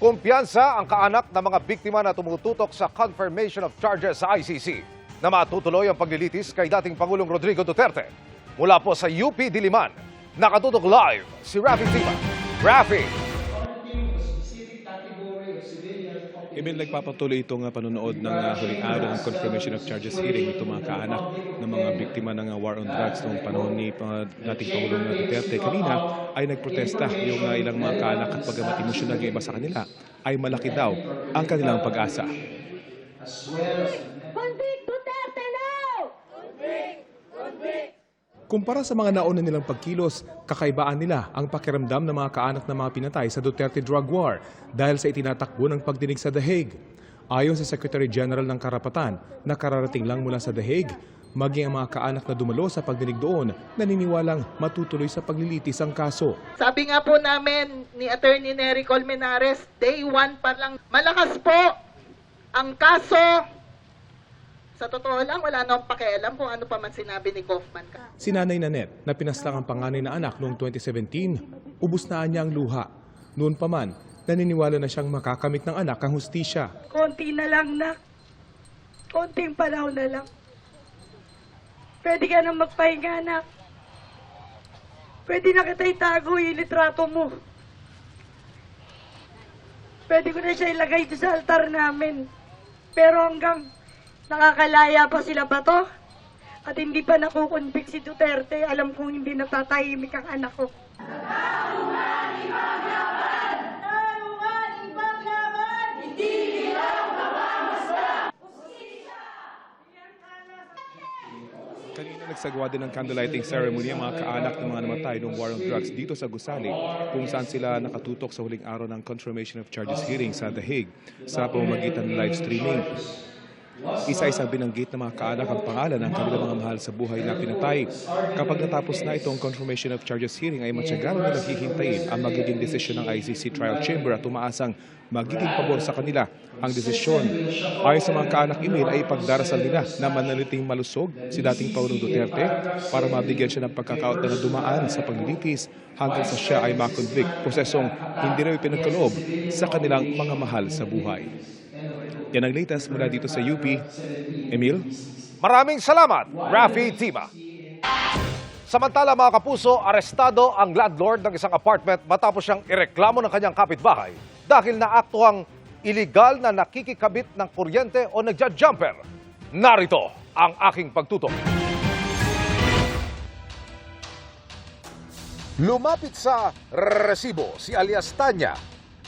Kumpiyansa ang kaanak ng mga biktima na tumututok sa confirmation of charges sa ICC na matutuloy ang paglilitis kay dating Pangulong Rodrigo Duterte. Mula po sa UP Diliman, nakatutok live si Rafi Tima. Rafi! Emil, nagpapatuloy itong panonood ng huling araw ng confirmation of charges hearing nito mga kaanak ng mga biktima ng war on drugs noong panahon ni dating Pangulong Duterte. Kanina ay nagprotesta yung ilang mga kaanak at pagamat emosyonal ng iba sa kanila ay malaki daw ang kanilang pag-asa. Convict Duterte now! Convict! Kumpara sa mga nauna nilang pagkilos, kakaibaan nila ang pakiramdam ng mga kaanak ng mga pinatay sa Duterte drug war dahil sa itinatakbo ng pagdinig sa The Hague. Ayon sa Secretary General ng Karapatan na kararating lang mula sa The Hague, maging ang mga kaanak na dumalo sa pagdinig doon naniniwalang matutuloy sa paglilitis ang kaso. Sabi nga po namin ni Attorney Nery Colmenares, day 1 pa lang, malakas po ang kaso. Sa totoo lang, wala na akong pakialam kung ano pa man sinabi ni Kaufman. Si Nanay Nanette, na pinaslang ang panganay na anak noong 2017, ubus na niya ang luha. Noon pa man, naniniwala na siyang makakamit ng anak ang hustisya. Konti na lang na. Konting panahon na lang. Pwede ka nang magpahinga, anak. Pwede na kita itago yung litrato mo. Pwede ko na siya ilagay doon sa altar namin. Pero hanggang nakakalaya pa sila ba to? At hindi pa nakukonvict si Duterte, alam kong hindi natatahimik ang anak ko. Kanina nagsagawa din ng candlelighting ceremony ang mga kaanak ng mga namatay ng war on drugs dito sa Gusali, kung saan sila nakatutok sa huling araw ng confirmation of charges hearing sa The Hague sa pamamagitan ng live streaming. Isa-isang binanggit ng mga kaanak ang pangalan ng kanilang mga mahal sa buhay na pinatay. Kapag natapos na itong confirmation of charges hearing ay matyagang nilang hihintayin ang magiging desisyon ng ICC Trial Chamber at umaasang magiging pabor sa kanila ang desisyon. Ayon sa mga kaanak email ay ipagdarasal nila na manaliting malusog si dating Pangulong Duterte para mabigyan siya ng pagkakaot na dumaan sa paglilitis hanggang sa siya ay makonvict, prosesong hindi raw ipinagkaloob sa kanilang mga mahal sa buhay. Yan ang latest mula dito sa UP. Emil? Maraming salamat, Rafi Tima. Samantala mga kapuso, arestado ang landlord ng isang apartment matapos siyang ireklamo ng kanyang kapitbahay dahil naaktuhang iligal na nakikikabit ng kuryente o nagja-jumper. Narito ang aking pagtutok. Lumapit sa resibo si alias Tanya,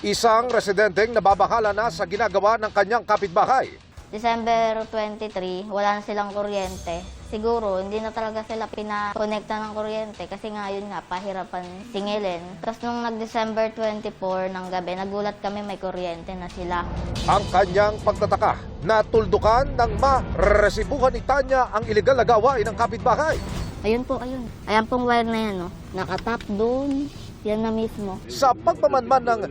isang residenteng nababahala na sa ginagawa ng kanyang kapitbahay. December 23, wala na silang kuryente. Siguro, hindi na talaga sila pinakonekta ng kuryente kasi nga yun nga, pahirapan singilin. Tapos nung nag-December 24 ng gabi, nagulat kami may kuryente na sila. Ang kanyang pagtataka, natuldukan ng maresibuhan ni Tanya ang iligal na gawain ng kapitbahay. Ayun po, ayun. Ayan pong wire na yan, no? Nakatap doon. Yan na mismo. Sa pagpamanman ng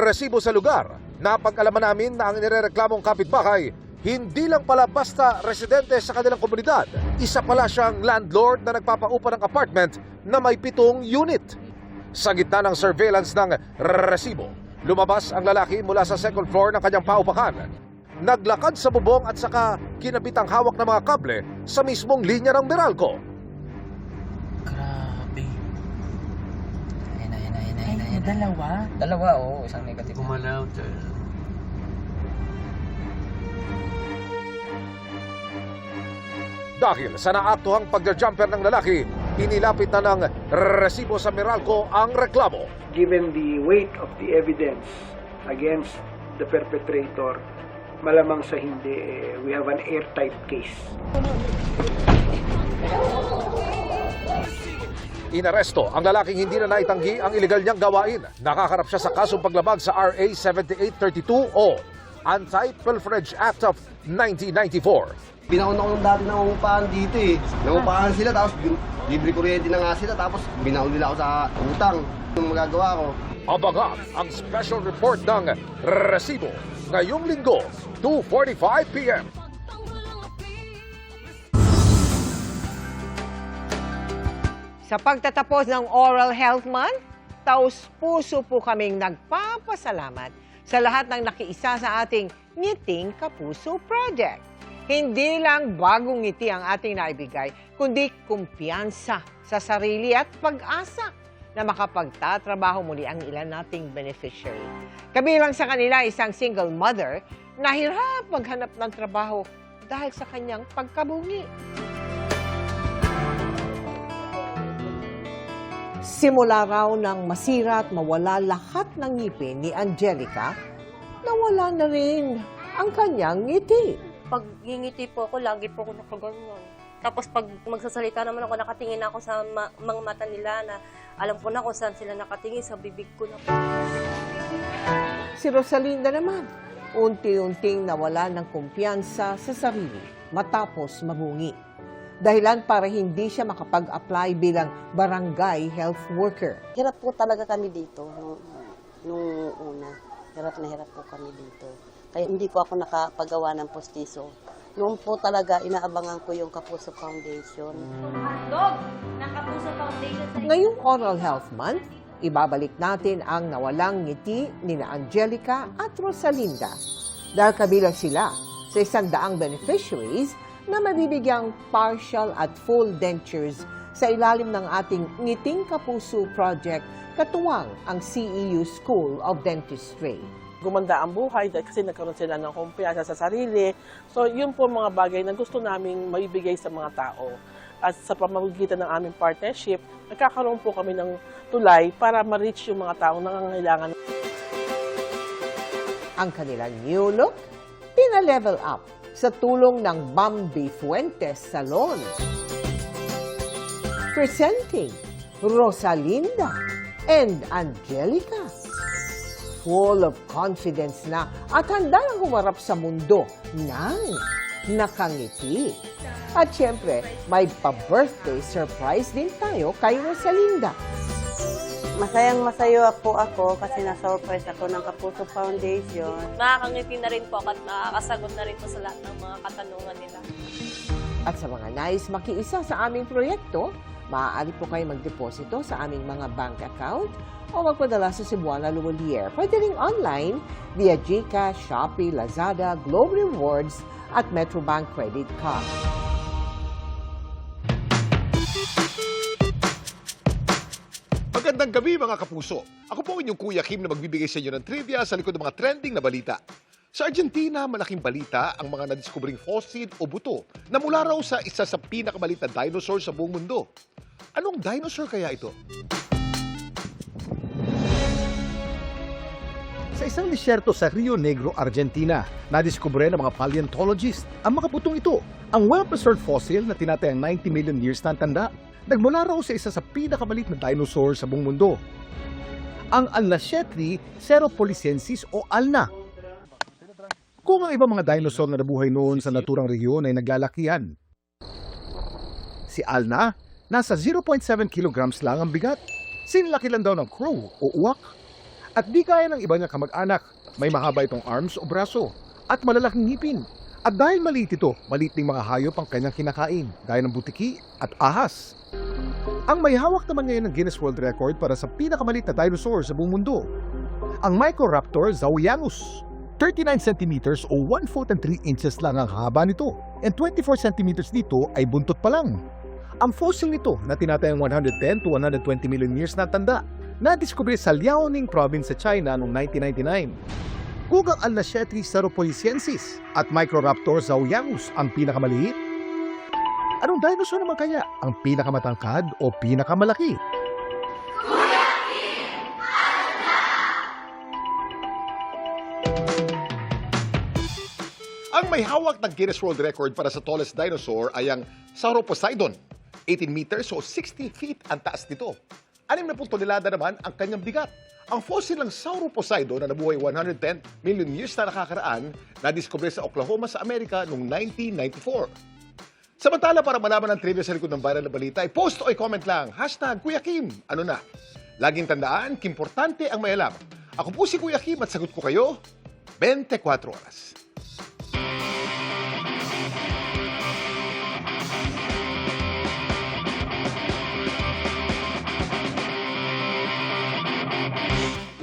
resibo sa lugar, napag-alaman namin na ang inireklamong kapitbahay, hindi lang pala basta residente sa kanilang komunidad. Isa pala siyang landlord na nagpapaupa ng apartment na may 7 unit. Sa gitna ng surveillance ng resibo, lumabas ang lalaki mula sa second floor ng kanyang paupahan. Naglakad sa bubong at saka kinabit ang hawak ng mga kable sa mismong linya ng Meralco. Dalawa, oo. Isang negative. Gumalaw. Dahil sa naaktuhang pagja-jumper ng lalaki, inilapit na ng resibo sa Meralco ang reklamo. Given the weight of the evidence against the perpetrator, malamang sa hindi, we have an airtight case. Inaresto ang lalaking hindi na naitanggi ang iligal niyang gawain. Nakaharap siya sa kasong paglabag sa RA 7832 o Anti-Pilferage Act of 1994. Pinauna ko dati nangungupahan dito eh. Nangungupahan sila tapos libre kuryente na nga sila tapos binaon nila ako sa utang. Yung magagawa ko. Abangan ang special report ng resibo ngayong linggo, 2:45 p.m. Sa pagtatapos ng Oral Health Month, taos-puso po kaming nagpapasalamat sa lahat ng nakiisa sa ating Ngiting Kapuso Project. Hindi lang bagong ngiti ang ating naibigay, kundi kumpiyansa sa sarili at pag-asa na makapagtatrabaho muli ang ilan nating beneficiary. Kabilang sa kanila isang single mother na hirap maghanap ng trabaho dahil sa kanyang pagkabungi. Simula raw nang masira at mawala lahat ng ngipin ni Angelica, nawala na rin ang kanyang ngiti. Pag ngingiti po ako, lagi po ako nakaganyan. Tapos pag magsasalita naman ako, nakatingin ako sa mga mata nila na alam ko na kung saan sila nakatingin, sa bibig ko na po. Si Rosalinda naman, unti-unting nawala ng kumpiyansa sa sarili matapos mabungi. Dahilan para hindi siya makapag-apply bilang barangay health worker. Hirap po talaga kami dito nung una. Hirap na hirap po kami dito. Kaya hindi po ako nakapagawa ng postiso. Noon po talaga inaabangan ko yung Kapuso Foundation. Ngayong Oral Health Month, ibabalik natin ang nawalang ngiti ni Angelica at Rosalinda. Dahil kabilang sila sa 100 beneficiaries na mabibigyang partial at full dentures sa ilalim ng ating Ngiting Kapuso Project, katuwang ang CEU School of Dentistry. Gumanda ang buhay dahil kasi nagkaroon sila ng kumpiyansa sa sarili. So, yun po mga bagay na gusto naming maibigay sa mga tao. At sa pamamagitan ng aming partnership, nagkakaroon po kami ng tulay para ma-reach yung mga taong nangangailangan. Ang kanilang new look, pina-level up sa tulong ng Bambi Fuentes Salon. Presenting Rosalinda and Angelica. Full of confidence na at handa nang humarap sa mundo ng nakangiti. At syempre, may pa-birthday surprise din tayo kay Rosalinda. Masayang-masaya po ako kasi na-surprise ako ng Kapuso Foundation. Nakakangiti na rin po at nakakasagot na rin po sa lahat ng mga katanungan nila. At sa mga nais makiisa sa aming proyekto, maaari po kayo magdeposito sa aming mga bank account o magpadala sa Cebuana Lumolier. Pwede rin online via GCash, Shopee, Lazada, Globe Rewards at Metrobank Credit Card. Magandang gabi mga kapuso. Ako po ang inyong Kuya Kim na magbibigay sa inyo ng trivia sa likod ng mga trending na balita. Sa Argentina, malaking balita ang mga nadiskubring fossil o buto na mula raw sa isa sa pinakamalit na dinosaur sa buong mundo. Anong dinosaur kaya ito? Sa isang disyerto sa Rio Negro, Argentina, nadiskubre ng mga paleontologist ang mga butong ito. Ang well-preserved fossil na tinatayang 90 million years na tanda, nagmula raw sa isa sa pinakamalit na dinosaur sa buong mundo. Ang Alnashetri ceropolicensis o Alna. Kung ang ibang mga dinosaur na nabuhay noon sa naturang rehiyon ay naglalakihan. Si Alna, nasa 0.7 kilograms lang ang bigat. Sinlaki lang daw ng crow o uwak. At di kaya ng iba niya kamag-anak, may mahaba itong arms o braso at malalaking ngipin. At dahil maliit ito, maliit ding mga hayop ang kanyang kinakain, gaya ng butiki at ahas. Ang may hawak naman ngayon ng Guinness World Record para sa pinakamaliit na dinosaur sa buong mundo, ang Microraptor zauyanus. 39 centimeters o 1 foot and 3 inches lang ang haba nito, and 24 centimeters dito ay buntot pa lang. Ang fossil nito na tinatayang 110 to 120 million years na tanda, nadiskubre sa Liaoning province sa China noong 1999. Kung ang Alnashetri ceropolicensis at Microraptor zauyanus ang pinakamaliit, anong dinosaur naman kaya ang pinakamatangkad o pinakamalaki? Ang may hawak ng Guinness World Record para sa tallest dinosaur ay ang Sauroposeidon. 18 meters o 60 feet ang taas nito. 60 tonelada naman ang kanyang bigat. Ang fossil ng Sauroposeidon na nabuhay 110 million years na nakakaraan, nadiskubre sa Oklahoma sa Amerika noong 1994. Samantala, para malaman ang trivia sa likod ng viral na balita, ay post o comment lang, #Kuya Kim, ano na. Laging tandaan, importante ang may alam. Ako po si Kuya Kim at sagot ko kayo, 24 oras.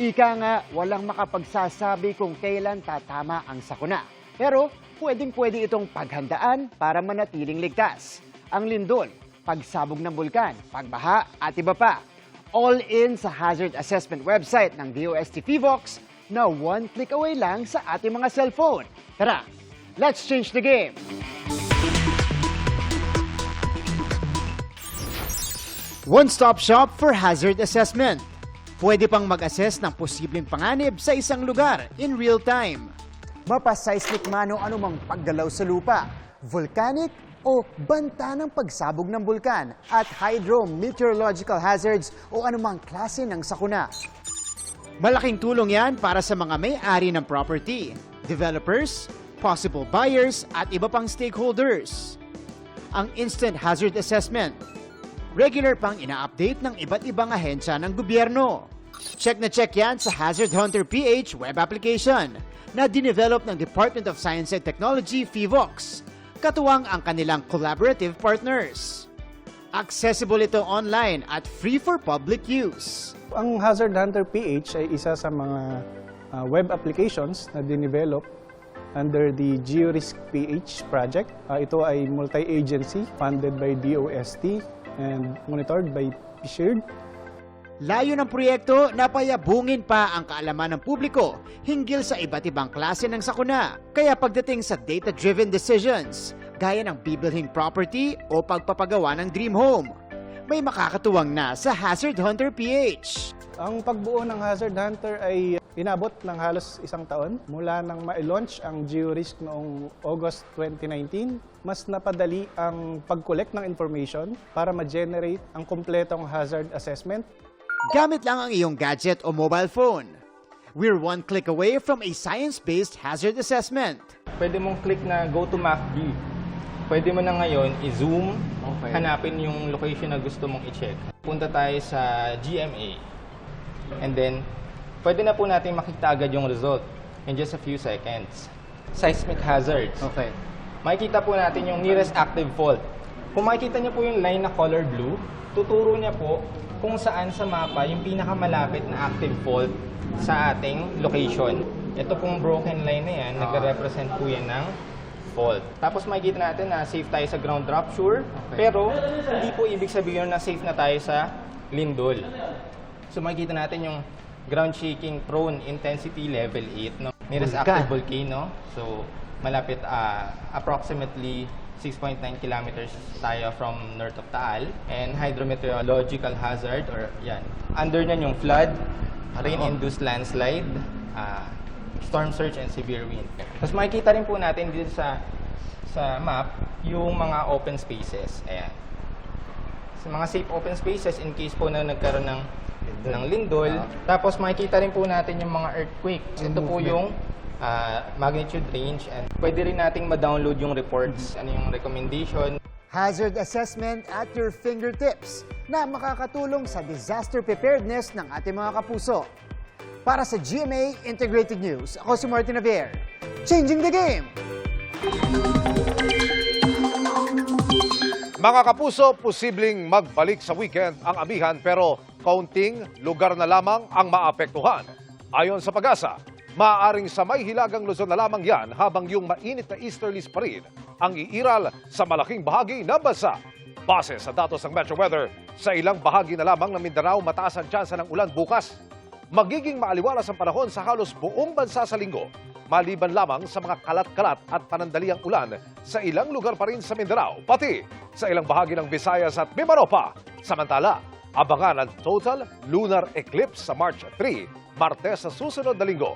Ika nga, walang makapagsasabi kung kailan tatama ang sakuna. Pero pwedeng-pwede itong paghandaan para manatiling ligtas. Ang lindol, pagsabog ng bulkan, pagbaha at iba pa. All in sa hazard assessment website ng DOST PHIVOLCS na one click away lang sa ating mga cellphone. Tara, let's change the game! One-stop shop for hazard assessment. Pwede pang mag-assess ng posibleng panganib sa isang lugar in real time. Mapa-seismic mano anumang paggalaw sa lupa, volcanic o banta ng pagsabog ng bulkan at hydrometeorological hazards o anumang klase ng sakuna. Malaking tulong yan para sa mga may-ari ng property, developers, possible buyers at iba pang stakeholders. Ang Instant Hazard Assessment. Regular pang ina-update ng iba't ibang ahensya ng gobyerno. Check na check yan sa Hazard Hunter PH web application na dinevelop ng Department of Science and Technology, PHIVOLCS, katuwang ang kanilang collaborative partners. Accessible ito online at free for public use. Ang Hazard Hunter PH ay isa sa mga web applications na dinevelop under the GeoRisk PH project. Ito ay multi-agency funded by DOST and monitored by PSHERD. Layo ng proyekto na payabungin pa ang kaalaman ng publiko hinggil sa iba't ibang klase ng sakuna. Kaya pagdating sa data-driven decisions, gaya ng bibilhing property o pagpapagawa ng dream home, may makakatuwang na sa Hazard Hunter PH. Ang pagbuo ng Hazard Hunter ay inabot ng halos isang taon mula nang ma-launch ang GeoRisk noong August 2019. Mas napadali ang pag-collect ng information para ma-generate ang kumpletong hazard assessment. Gamit lang ang iyong gadget o mobile phone. We're one click away from a science-based hazard assessment. Pwede mong click na go to map view. Pwede mo na ngayon i-zoom, hanapin yung location na gusto mong i-check. Punta tayo sa GMA. And then, pwede na po natin makita agad yung result in just a few seconds. Seismic hazards. Okay. Makikita po natin yung nearest active fault. Kung makikita niyo po yung line na color blue, tuturo niya po kung saan sa mapa yung pinakamalapit na active fault sa ating location. Ito pong broken line na yan, nagre-represent po yan ng fault. Tapos makikita natin na safe tayo sa ground rupture, pero hindi po ibig sabihin na safe na tayo sa lindol. So makikita natin yung ground shaking prone intensity level 8, no? Nearest active volcano. So malapit approximately 6.9 kilometers tayo from north of Taal. And hydrometeorological hazard, or yan. Under nyan yung flood, rain-induced landslide, storm surge, and severe wind. Tapos makikita rin po natin dito sa map yung mga open spaces. Ayan. Sa mga safe open spaces in case po na nagkaroon ng lindol. Tapos makikita rin po natin yung mga earthquakes. Ito po yung magnitude range, and pwede rin nating ma-download yung reports, ano yung recommendation. Hazard assessment at your fingertips na makakatulong sa disaster preparedness ng ating mga kapuso. Para sa GMA Integrated News, ako si Martin Javier. Changing the game! Mga kapuso, posibleng magbalik sa weekend ang amihan pero kaunting lugar na lamang ang maapektuhan. Ayon sa Pag-asa, maaaring sa may hilagang Luzon na lamang yan habang yung mainit na easterlies pa rin ang iiral sa malaking bahagi ng bansa. Base sa datos ng Metro Weather, sa ilang bahagi na lamang ng Mindanao mataas ang tsansa ng ulan bukas. Magiging maaliwalas ang panahon sa halos buong bansa sa linggo, maliban lamang sa mga kalat-kalat at panandaliang ulan sa ilang lugar pa rin sa Mindanao, pati sa ilang bahagi ng Visayas at Mindanao pa. Samantala, abangan ang total lunar eclipse sa March 3, Martes sa susunod na linggo.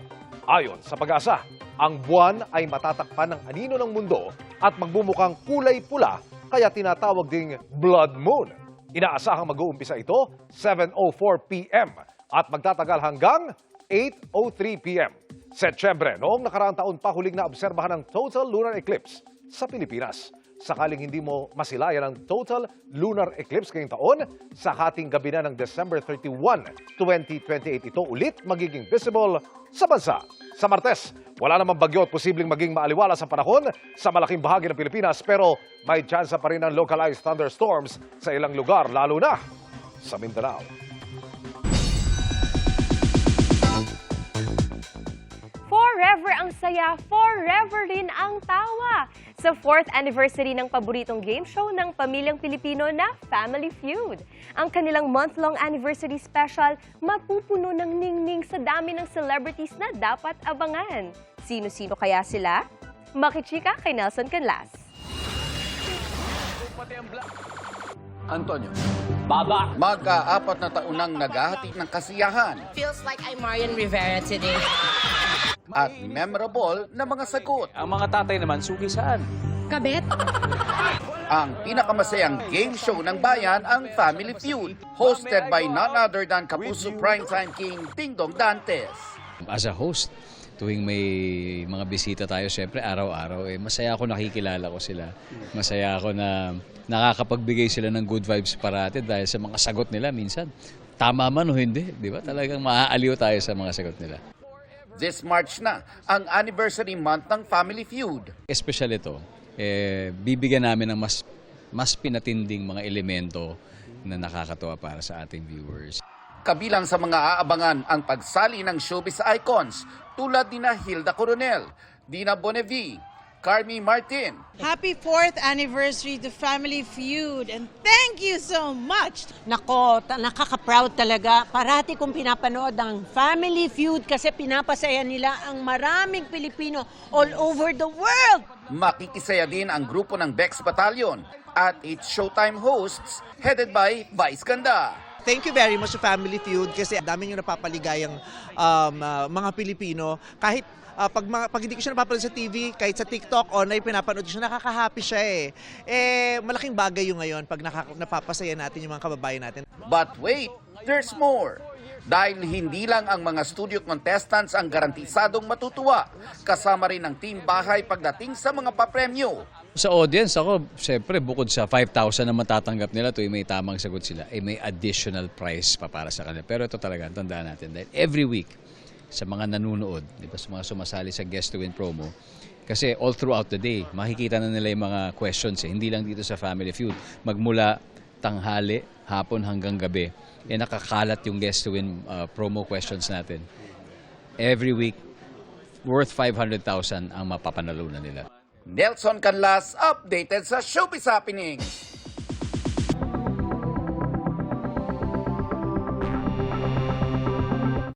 Ayon sa Pag-asa, ang buwan ay matatakpan ng anino ng mundo at magbumukhang kulay pula, kaya tinatawag ding blood moon. Inaasahang mag-uumpisa ito 7:04 p.m. at magtatagal hanggang 8:03 p.m. Setyembre, noong nakaraang taon pa huling naobserbahan ang total lunar eclipse sa Pilipinas. Sakaling hindi mo masilayan ang total lunar eclipse ngayong taon, sa hating gabi na ng December 31, 2028, ito ulit magiging visible sa bansa. Sa Martes, wala namang bagyo at posibleng maging maaliwalas ang panahon sa malaking bahagi ng Pilipinas, pero may tsansa pa rin ng localized thunderstorms sa ilang lugar, lalo na sa Mindanao. wherever ang saya, forever rin ang tawa. Sa 4th anniversary ng paboritong game show ng pamilyang Pilipino na Family Feud. Ang kanilang month-long anniversary special mapupuno ng ningning sa dami ng celebrities na dapat abangan. Sino-sino kaya sila? Makichika kay Nelson Canlas. Antonio. Baba. Mag-aapat na taon nang naghahatid ng kasiyahan. Feels like I'm Marian Rivera today. At memorable na mga sagot. Ang mga tatay naman, suki saan? Kabet. Ang pinakamasayang game show ng bayan, ang Family Feud. Hosted by none other than Kapuso Primetime King Dingdong Dantes. As a host, tuwing may mga bisita tayo, syempre araw-araw, masaya ako nakikilala ko sila. Masaya ako na nakakapagbigay sila ng good vibes parati dahil sa mga sagot nila minsan. Tama man o hindi, di ba? Talagang maaaliw tayo sa mga sagot nila. This March na ang anniversary month ng Family Feud. Espesyal ito, bibigyan namin ng mas pinatinding mga elemento na nakakatuwa para sa ating viewers. Kabilang sa mga aabangan ang pagsali ng showbiz icons tulad ni Hilda Coronel, Dina Bonevi, Carmi Martin. Happy 4th anniversary to Family Feud and thank you so much! Nako, nakaka-proud talaga. Parati kong pinapanood ang Family Feud kasi pinapasaya nila ang maraming Pilipino all over the world. Makikisaya din ang grupo ng Bex Battalion at its Showtime hosts headed by Vice Ganda. Thank you very much to Family Feud kasi dami yung napapaligayang mga Pilipino. Kahit pag hindi ko siya napapanood sa TV, kahit sa TikTok, online pinapanood ko siya, nakaka-happy siya malaking bagay yung ngayon pag napapasaya natin yung mga kababayan natin. But wait, there's more. Dahil hindi lang ang mga studio contestants ang garantisadong matutuwa, kasama rin ang team bahay pagdating sa mga papremyo. Sa audience, ako, syempre, bukod sa 5,000 na matatanggap nila tuwing may tamang sagot sila, may additional prize pa para sa kanila. Pero ito talaga, tandaan natin, dahil every week, sa mga nanunood, di ba, sa mga sumasali sa Guest to Win promo, kasi all throughout the day, makikita na nila yung mga questions. Hindi lang dito sa Family Feud. Magmula tanghali, hapon hanggang gabi, nakakalat yung Guest to Win promo questions natin. Every week, worth 500,000 ang mapapanalunan nila. Nelson Canlas, updated sa Showbiz Happenings.